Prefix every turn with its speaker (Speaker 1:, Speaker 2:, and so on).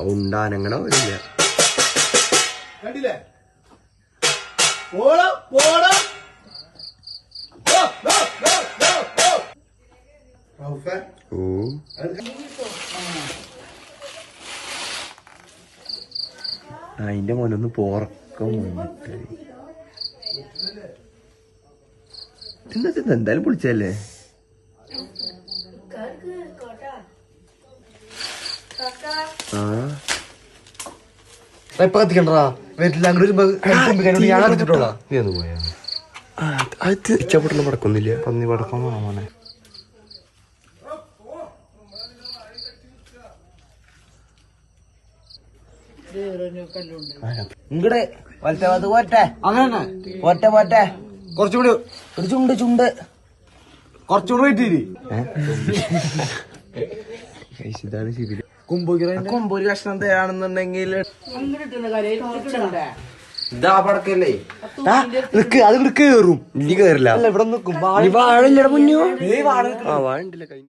Speaker 1: ഉണ്ടാനങ്ങണോ ഇല്ല
Speaker 2: കണ്ടില്ലേ
Speaker 1: അതിന്റെ മോനൊന്ന് പോറക്കം എന്തായാലും പൊളിച്ചല്ലേ
Speaker 2: കത്തിക്കണ്ടാ വരില്ല ഞാൻ അടിച്ചിട്ടോളാ നീ ഒന്ന് പോയാ
Speaker 1: അത് ഇഷ്ടപ്പെട്ടുള്ള പടക്കൊന്നുമില്ല
Speaker 2: പന്നി പടക്കം മോനെ
Speaker 3: ഇങ്ങടെ വലത്തെ ഭാഗത്ത് പോറ്റെ
Speaker 2: അങ്ങനെ
Speaker 3: പോറ്റെ പോറ്റെ
Speaker 2: കുറച്ചുകൂടി
Speaker 3: ഒരു ചുണ്ട് ചുണ്ട്
Speaker 2: കുറച്ചുകൂടി വെയിറ്റ്
Speaker 1: ഇതാണ് ശരി
Speaker 3: കൊമ്പൊരു കഷ്ണം തരാണെന്നുണ്ടെങ്കിൽ ഇതാ പടക്കല്ലേ
Speaker 1: നിക്ക് അത് ഇവിടെ കേറും ഇനി കേറില്ല
Speaker 3: ഇവിടെ നിക്കും
Speaker 1: വാഴ ഇല്ലട മുന്നോ വാഴ ഉണ്ടല്ലേ കഴിഞ്ഞു.